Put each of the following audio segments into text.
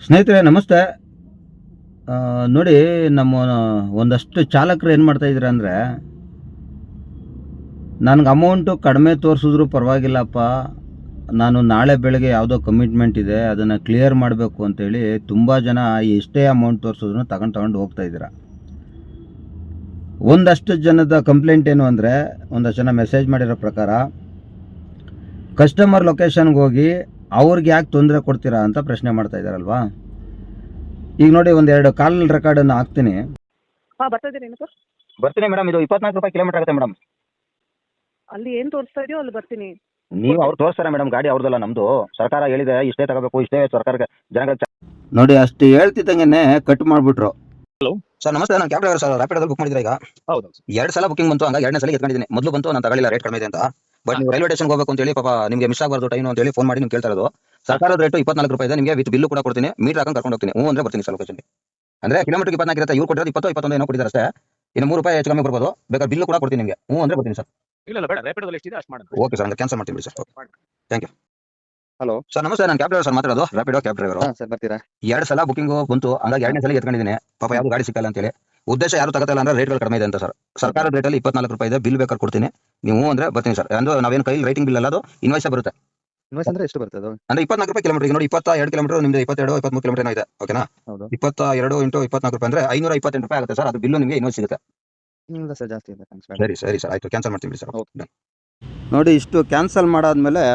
ಸ್ನೇಹಿತರೆ ನಮಸ್ತೆ. ನೋಡಿ, ನಮ್ಮ ಒಂದಷ್ಟು ಚಾಲಕರು ಏನು ಮಾಡ್ತಾಯಿದ್ದಾರೆ ಅಂದರೆ, ನನಗೆ ಅಮೌಂಟು ಕಡಿಮೆ ತೋರಿಸಿದ್ರು ಪರವಾಗಿಲ್ಲಪ್ಪ, ನಾನು ನಾಳೆ ಬೆಳಗ್ಗೆ ಯಾವುದೋ ಕಮಿಟ್ಮೆಂಟ್ ಇದೆ ಅದನ್ನು ಕ್ಲಿಯರ್ ಮಾಡಬೇಕು ಅಂತೇಳಿ ತುಂಬ ಜನ ಎಷ್ಟೇ ಅಮೌಂಟ್ ತೋರಿಸಿದ್ರು ತಗೊಂಡು ಹೋಗ್ತಾಯಿದ್ದೀರ. ಒಂದಷ್ಟು ಜನದ ಕಂಪ್ಲೇಂಟ್ ಏನು ಅಂದರೆ, ಒಂದಷ್ಟು ಜನ ಮೆಸೇಜ್ ಮಾಡಿರೋ ಪ್ರಕಾರ ಕಸ್ಟಮರ್ ಲೊಕೇಶನ್ಗೆ ಹೋಗಿ ಅವ್ರಿಗೆ ಯಾಕೆ ತೊಂದರೆ ಕೊಡ್ತೀರಾ ಅಂತ ಪ್ರಶ್ನೆ ಮಾಡ್ತಾ ಇದ್ದಾರಲ್ವಾ. ಈಗ ನೋಡಿ, ಒಂದೆರಡು ಕಾಲ್ ರೆಕಾರ್ಡನ್ನು ಹಾಕ್ತೀನಿ. ಬರ್ತೀನಿ ಮೇಡಮ್. ಇದು 24 ರೂಪಾಯಿ ಕಿಲೋಮೀಟರ್ ಆಗುತ್ತೆ ಮೇಡಮ್. ಅಲ್ಲಿ ಏನು ತೋರಿಸ್ತಾ ಇದೆಯೋ ಅಲ್ಲಿ ಬರ್ತೀನಿ. ನೀವು ಅವ್ರು ತೋರಿಸ್ತಾರೆ ಮೇಡಮ್, ಗಾಡಿ ಅವ್ರದಲ್ಲ ನಮ್ಮದು. ಸರ್ಕಾರ ಹೇಳಿದೆ ಇಷ್ಟೇ ತಗೋಬೇಕು, ಇಷ್ಟೇ ಸರ್ಕಾರಕ್ಕೆ ಜನಗಳಿಗೆ. ನೋಡಿ, ಅಷ್ಟು ಹೇಳ್ತಿದ್ದಂಗೆ ಕಟ್ ಮಾಡಿಬಿಟ್ರು. ಹಲೋ ಸರ್ ನಮಸ್ತೆ, ನಾನು ಕ್ಯಾಬ್ ಡ್ರೈವರ್ ಸರ್. ರ್ಯಾಪಿಡೋದಲ್ಲಿ ಬುಕ್ ಮಾಡಿದ್ರೆ ಈಗ ಹೌದು 2 ಸಲ ಬುಕಿಂಗ್ ಬಂತು, ಹಂಗಾಗಿ 2ನೇ ಸಲ ಎತ್ಕೊಂಡಿದ್ದೀನಿ. ಮೊದಲು ಬಂತು, ನಾನು ತಗೊಳ್ಳಿಲ್ಲ, ರೇಟ್ ಕಡಿಮೆ ಇದೆ ಅಂತ. ಬಟ್ ನೀವು ರೈಲ್ವೆ ಸ್ಟೇಷನ್ಗೆ ಹೋಗಬೇಕು ಅಂತೇಳಿ ಪಾಪ ನಿಮಗೆ ಮಿಸ್ ಆಗಬಾರ್ದು ಟೈಮ್ ಅಂತ ಹೇಳಿ ಫೋನ್ ಮಾಡಿ ನೀವು ಕೇಳ್ತಾ ಇರೋದು. ಸರ್ಕಾರದ ರೇಟು 24 ರೂಪಾಯಿ ಇದೆ. ನಿಮಗೆ ವಿತ್ ಬಿಲ್ಲು ಕೂಡ ಕೊಡ್ತೀನಿ, ಮೀಟರ್ ಹಾಕೊಂಡು ಕರ್ಕೊಂಡು ಹೋಗ್ತೀನಿ. ಅಂದ್ರೆ ಬರ್ತೀನಿ ಸರ್ ಲೊಕೇಶನ್ಗೆ. ಅಂದ್ರೆ ಕಿಲೋಮೀಟರ್ 24 ಇರುತ್ತೆ, ಇವ್ರು ಕೊಟ್ಟಿರೋದು 20 21 ಏನೋ ಕೊಟ್ಟಿದ್ದಾರೆ ಅಷ್ಟೇ. ಇನ್ನು 3 ರೂಪಾಯಿ ಹೆಚ್ಚು ಕಮ್ಮಿ ಬರ್ಬೋದು. ಬೇಕಾದ್ರೆ ಬಿಲ್ಲು ಕೂಡ ಕೊಡ್ತೀನಿ ನಿಮಗೆ. ಅಂದ್ರೆ ಬರ್ತೀನಿ ಸರ್. ಇಲ್ಲ ಬೇಡ, ರ್ಯಾಪಿಡೋದಲ್ಲಿ ಎಷ್ಟಿದೆ ಅಷ್ಟು ಮಾಡೋಣ. ಓಕೆ ಸರ್, ಅಂದ್ರೆ ಕ್ಯಾನ್ಸಲ್ ಮಾಡ್ತೀನಿ sir. Thank you. Hello sir ನಮಸ್ತೆ, ನಾನು ಕ್ಯಾಬ್ ಡ್ರೈವರ್ ಸರ್ ಮಾತಾಡೋದು, ರ್ಯಾಪಿಡೋ ಕ್ಯಾಬ್ ಡ್ರೈವರ್. ಸರ್ ಬರ್ತೀರಾ? 2 ಸಲ ಬುಕಿಂಗ್ ಬಂತು, ಹಂಗಾಗಿ 2ನೇ ಸಲ ಎತ್ಕೊಂಡಿದ್ದೀನಿ. ಪಾಪ ಯಾವುದು ಗಾಡಿ ಸಿಕ್ಕಲ್ಲ ಅಂತೇಳಿ. ಉದ್ದೇಶ ಯಾರು ತಗೋತಿಲ್ಲ ಅಂದ್ರೆ ರೇಟ್ಗಳು ಕಡಿಮೆ ಇದೆ ಅಂತ ಸರ್. ಸರ್ಕಾರದ ರೇಟಲ್ಲಿ 24 ರೂಪಾಯಿ ಇದೆ. ಬಿಲ್ ಬೇಕಾದ್ರೆ ಕೊಡ್ತೀನಿ, ನೀವು ಅಂದ್ರೆ ಬರ್ತೀನಿ ಸರ್. ಅಂದ್ರೆ ನಾವೇನು ಕೈಲಿ ರೈಟಿಂಗ್ ಬಿಲ್ ಅಲ್ಲ, ಅದು ಇನ್ವಾಯ್ಸ್ ಬರುತ್ತೆ. ಇನ್ವಾಯ್ಸ್ ಅಂದ್ರೆ ಎಷ್ಟು ಬರ್ತದೆ ಅದು? ಅಂದ್ರೆ 24 ರೂಪಾಯಿ ಕಿಲೋಮೀಟರ್. ಈಗ ನೋಡಿ, 22 ಕಿಲೋಮೀಟರ್ ನಿಮ್ದು 22 23 ಕಿಲೋಮೀಟರ್ ಇದೆ. ಓಕೆನಾ? ಹೌದು. 22 × 24 ರೂಪಾಯಿ ಅಂದ್ರೆ 528 ರೂಪಾಯಿ ಆಗುತ್ತೆ ಸರ್. ಅದು ಬಿಲ್ಲು ನಿಮಗೆ ಇನ್ವಾಯ್ಸ್ ಸಿಗುತ್ತೆ. ಇಲ್ಲ ಸರ್, ಜಾಸ್ತಿ ಇದೆ. ಸರಿ ಸರಿ ಸರ್, ಆಯ್ತು, ಕ್ಯಾನ್ಸಲ್ ಮಾಡ್ತೀನಿ ಸರ್. ಓಕೆ. ನೋಡಿ, ಇಷ್ಟು ಕ್ಯಾನ್ಸಲ್ ಮಾಡಾದ್ಮೇಲೆ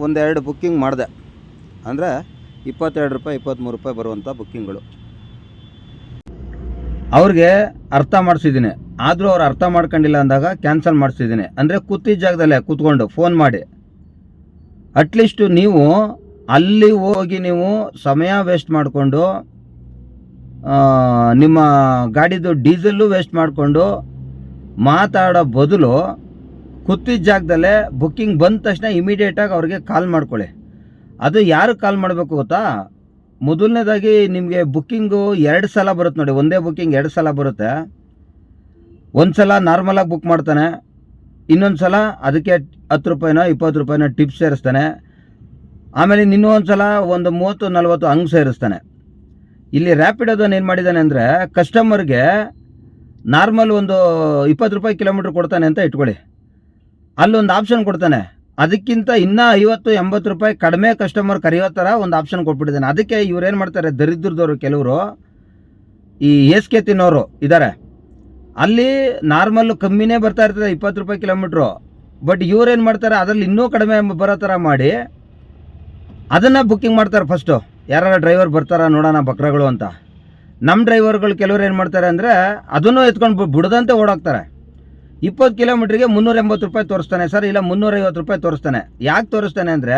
ಒಂದೆರಡು ಬುಕ್ಕಿಂಗ್ ಮಾಡಿದೆ. ಅಂದರೆ 22 ರೂಪಾಯಿ 23 ರೂಪಾಯಿ ಬರುವಂಥ ಬುಕ್ಕಿಂಗ್ಗಳು ಅವ್ರಿಗೆ ಅರ್ಥ ಮಾಡಿಸಿದ್ದೀನಿ. ಆದರೂ ಅವ್ರು ಅರ್ಥ ಮಾಡ್ಕೊಂಡಿಲ್ಲ ಅಂದಾಗ ಕ್ಯಾನ್ಸಲ್ ಮಾಡಿಸಿದ್ದೀನಿ. ಅಂದರೆ ಕೂತಿದ್ದ ಜಾಗದಲ್ಲೇ ಕೂತ್ಕೊಂಡು ಫೋನ್ ಮಾಡಿ ಅಟ್ಲೀಸ್ಟು ನೀವು ಅಲ್ಲಿ ಹೋಗಿ ನೀವು ಸಮಯ ವೇಸ್ಟ್ ಮಾಡಿಕೊಂಡು ನಿಮ್ಮ ಗಾಡಿದು ಡೀಸೆಲ್ಲು ವೇಸ್ಟ್ ಮಾಡಿಕೊಂಡು ಮಾತಾಡೋ ಬದಲು ಕೂತಿದ್ದ ಜಾಗದಲ್ಲೇ ಬುಕ್ಕಿಂಗ್ ಬಂದ ತಕ್ಷಣ ಇಮಿಡಿಯೇಟಾಗಿ ಅವ್ರಿಗೆ ಕಾಲ್ ಮಾಡ್ಕೊಳ್ಳಿ. ಅದು ಯಾರು ಕಾಲ್ ಮಾಡಬೇಕು ಗೊತ್ತಾ? ಮೊದಲನೇದಾಗಿ ನಿಮಗೆ ಬುಕ್ಕಿಂಗು 2 ಸಲ ಬರುತ್ತೆ ನೋಡಿ. ಒಂದೇ ಬುಕ್ಕಿಂಗ್ 2 ಸಲ ಬರುತ್ತೆ. ಒಂದು ಸಲ ನಾರ್ಮಲಾಗಿ ಬುಕ್ ಮಾಡ್ತಾನೆ, ಇನ್ನೊಂದು ಸಲ ಅದಕ್ಕೆ 10 ರೂಪಾಯಿನೋ 20 ರೂಪಾಯಿನೋ ಟಿಪ್ಸ್ ಸೇರಿಸ್ತಾನೆ. ಆಮೇಲೆ ಇನ್ನೊಂದು ಸಲ ಒಂದು 30-40 ಹಂಗೆ ಸೇರಿಸ್ತಾನೆ. ಇಲ್ಲಿ ರ್ಯಾಪಿಡೋದನ್ನು ಏನು ಮಾಡಿದ್ದಾನೆ ಅಂದರೆ, ಕಸ್ಟಮರ್ಗೆ ನಾರ್ಮಲ್ ಒಂದು 20 ರೂಪಾಯಿ ಕಿಲೋಮೀಟ್ರ್ ಕೊಡ್ತಾನೆ ಅಂತ ಇಟ್ಕೊಳ್ಳಿ. ಅಲ್ಲೊಂದು ಆಪ್ಷನ್ ಕೊಡ್ತಾನೆ, ಅದಕ್ಕಿಂತ ಇನ್ನೂ 50-80 ರೂಪಾಯಿ ಕಡಿಮೆ ಕಸ್ಟಮರ್ ಕರೆಯೋ ಥರ ಒಂದು ಆಪ್ಷನ್ ಕೊಟ್ಬಿಟ್ಟಿದ್ದಾನೆ. ಅದಕ್ಕೆ ಇವ್ರೇನು ಮಾಡ್ತಾರೆ, ದರಿದ್ರದವರು ಕೆಲವರು ಈ ಏಸ್ಕೆ ತಿನ್ನೋರು ಇದ್ದಾರೆ. ಅಲ್ಲಿ ನಾರ್ಮಲ್ಲು ಕಮ್ಮಿನೇ ಬರ್ತಾ ಇರ್ತದೆ 20 ರೂಪಾಯಿ ಕಿಲೋಮೀಟ್ರು. ಬಟ್ ಇವ್ರೇನು ಮಾಡ್ತಾರೆ, ಅದರಲ್ಲಿ ಇನ್ನೂ ಕಡಿಮೆ ಬರೋ ಥರ ಮಾಡಿ ಅದನ್ನು ಬುಕ್ಕಿಂಗ್ ಮಾಡ್ತಾರೆ. ಫಸ್ಟು ಯಾರು ಡ್ರೈವರ್ ಬರ್ತಾರ ನೋಡೋಣ ಬಕ್ರಗಳು ಅಂತ. ನಮ್ಮ ಡ್ರೈವರ್ಗಳು ಕೆಲವರು ಏನು ಮಾಡ್ತಾರೆ ಅಂದರೆ, ಅದನ್ನು ಎತ್ಕೊಂಡು ಬಿಡದಂತೆ ಓಡೋಗ್ತಾರೆ. 20 ಕಿಲೋಮೀಟ್ರಿಗೆ 380 ರೂಪಾಯಿ ತೋರಿಸ್ತಾನೆ ಸರ್, ಇಲ್ಲ 350 ರೂಪಾಯಿ ತೋರಿಸ್ತಾನೆ. ಯಾಕೆ ತೋರಿಸ್ತಾನೆ ಅಂದರೆ,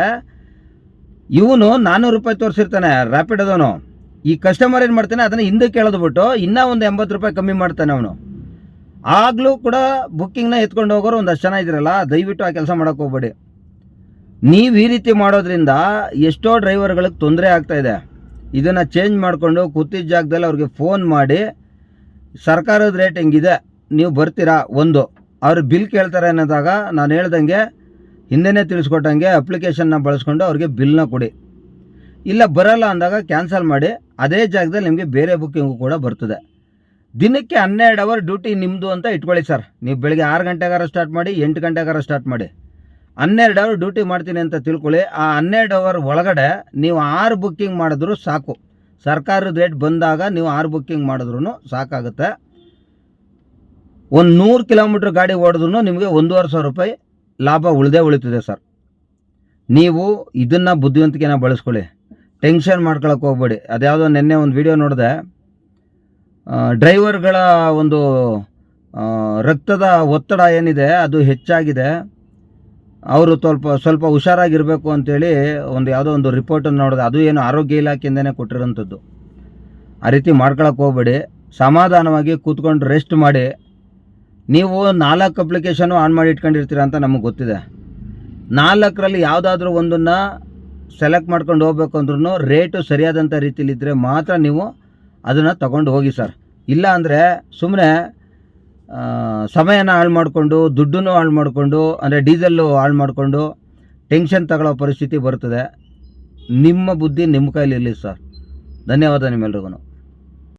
ಇವನು 400 ರೂಪಾಯಿ ತೋರಿಸಿರ್ತಾನೆ ರ್ಯಾಪಿಡೋದವನು. ಈ ಕಸ್ಟಮರ್ ಏನು ಮಾಡ್ತಾನೆ, ಅದನ್ನು ಹಿಂದಕ್ಕೆ ಕೇಳೋದು ಬಿಟ್ಟು ಇನ್ನೂ ಒಂದು 80 ರೂಪಾಯಿ ಕಮ್ಮಿ ಮಾಡ್ತಾನೆ ಅವನು. ಆಗಲೂ ಕೂಡ ಬುಕ್ಕಿಂಗ್ನ ಎತ್ಕೊಂಡು ಹೋಗೋರು ಒಂದಷ್ಟು ಜನ ಇದ್ದೀರಲ್ಲ, ದಯವಿಟ್ಟು ಆ ಕೆಲಸ ಮಾಡೋಕ್ಕೆ ಹೋಗ್ಬೇಡಿ. ನೀವು ಈ ರೀತಿ ಮಾಡೋದ್ರಿಂದ ಎಷ್ಟೋ ಡ್ರೈವರ್ಗಳಿಗೆ ತೊಂದರೆ ಆಗ್ತಾಯಿದೆ. ಇದನ್ನು ಚೇಂಜ್ ಮಾಡಿಕೊಂಡು ಕೂತಿದ್ದ ಜಾಗದಲ್ಲಿ ಅವ್ರಿಗೆ ಫೋನ್ ಮಾಡಿ ಸರ್ಕಾರದ ರೇಟ್ ಹೆಂಗಿದೆ ನೀವು ಬರ್ತೀರಾ, ಒಂದು ಅವರು ಬಿಲ್ ಕೇಳ್ತಾರೆ ಅನ್ನೋದಾಗ ನಾನು ಹೇಳ್ದಂಗೆ ಹಿಂದೆನೇ ತಿಳಿಸ್ಕೊಟ್ಟಂಗೆ ಅಪ್ಲಿಕೇಶನ್ನ ಬಳಸ್ಕೊಂಡು ಅವ್ರಿಗೆ ಬಿಲ್ನ ಕೊಡಿ. ಇಲ್ಲ ಬರೋಲ್ಲ ಅಂದಾಗ ಕ್ಯಾನ್ಸಲ್ ಮಾಡಿ, ಅದೇ ಜಾಗದಲ್ಲಿ ನಿಮಗೆ ಬೇರೆ ಬುಕ್ಕಿಂಗು ಕೂಡ ಬರ್ತದೆ. ದಿನಕ್ಕೆ 12 ಅವರ್ ಡ್ಯೂಟಿ ನಿಮ್ಮದು ಅಂತ ಇಟ್ಕೊಳ್ಳಿ ಸರ್. ನೀವು ಬೆಳಗ್ಗೆ 6 ಗಂಟೆಗಾರ ಸ್ಟಾರ್ಟ್ ಮಾಡಿ, 8 ಗಂಟೆಗಾರ ಸ್ಟಾರ್ಟ್ ಮಾಡಿ, 12 ಅವರ್ ಡ್ಯೂಟಿ ಮಾಡ್ತೀನಿ ಅಂತ ತಿಳ್ಕೊಳ್ಳಿ. ಆ 12 ಅವರ್ ಒಳಗಡೆ ನೀವು 6 ಬುಕ್ಕಿಂಗ್ ಮಾಡಿದ್ರೂ ಸಾಕು. ಸರ್ಕಾರದ ರೇಟ್ ಬಂದಾಗ ನೀವು 6 ಬುಕ್ಕಿಂಗ್ ಮಾಡಿದ್ರೂ ಸಾಕಾಗುತ್ತೆ. ಒಂದು 100 ಕಿಲೋಮೀಟ್ರ್ ಗಾಡಿ ಓಡಿದ್ರೂ ನಿಮಗೆ 1,500 ರೂಪಾಯಿ ಲಾಭ ಉಳಿತದೆ ಸರ್. ನೀವು ಇದನ್ನು ಬುದ್ಧಿವಂತಿಕೆನ ಬಳಸ್ಕೊಳ್ಳಿ, ಟೆನ್ಷನ್ ಮಾಡ್ಕೊಳಕ್ಕೆ ಹೋಗ್ಬೇಡಿ. ಅದ್ಯಾವುದೋ ನಿನ್ನೆ ಒಂದು ವಿಡಿಯೋ ನೋಡಿದೆ, ಡ್ರೈವರ್ಗಳ ಒಂದು ರಕ್ತದ ಒತ್ತಡ ಏನಿದೆ ಅದು ಹೆಚ್ಚಾಗಿದೆ, ಅವರು ಸ್ವಲ್ಪ ಹುಷಾರಾಗಿರಬೇಕು ಅಂತೇಳಿ ಯಾವುದೋ ಒಂದು ರಿಪೋರ್ಟನ್ನು ನೋಡಿದೆ. ಅದು ಏನು ಆರೋಗ್ಯ ಇಲಾಖೆಯಿಂದನೇ ಕೊಟ್ಟಿರೋಂಥದ್ದು. ಆ ರೀತಿ ಮಾಡ್ಕೊಳಕ್ಕೆ ಹೋಗ್ಬೇಡಿ, ಸಮಾಧಾನವಾಗಿ ಕೂತ್ಕೊಂಡು ರೆಸ್ಟ್ ಮಾಡಿ. ನೀವು 4 ಅಪ್ಲಿಕೇಶನು ಆನ್ ಮಾಡಿ ಇಟ್ಕೊಂಡಿರ್ತೀರ ಅಂತ ನಮಗೆ ಗೊತ್ತಿದೆ. 4ರಲ್ಲಿ ಯಾವುದಾದ್ರೂ ಒಂದನ್ನು ಸೆಲೆಕ್ಟ್ ಮಾಡ್ಕೊಂಡು ಹೋಗ್ಬೇಕು ಅಂದ್ರೂ ರೇಟು ಸರಿಯಾದಂಥ ರೀತಿಲಿದ್ದರೆ ಮಾತ್ರ ನೀವು ಅದನ್ನು ತಗೊಂಡು ಹೋಗಿ ಸರ್. ಇಲ್ಲ ಅಂದರೆ ಸುಮ್ಮನೆ ಸಮಯನ ಹಾಳು ಮಾಡಿಕೊಂಡು, ದುಡ್ಡನ್ನು ಹಾಳು ಮಾಡಿಕೊಂಡು, ಅಂದರೆ ಡೀಸೆಲ್ಲು ಹಾಳು ಮಾಡಿಕೊಂಡು ಟೆನ್ಷನ್ ತಗೊಳ್ಳೋ ಪರಿಸ್ಥಿತಿ ಬರ್ತದೆ. ನಿಮ್ಮ ಬುದ್ಧಿ ನಿಮ್ಮ ಕೈಲಿರಲಿ ಸರ್. ಧನ್ಯವಾದ ನಿಮ್ಮೆಲ್ರಿಗೂ.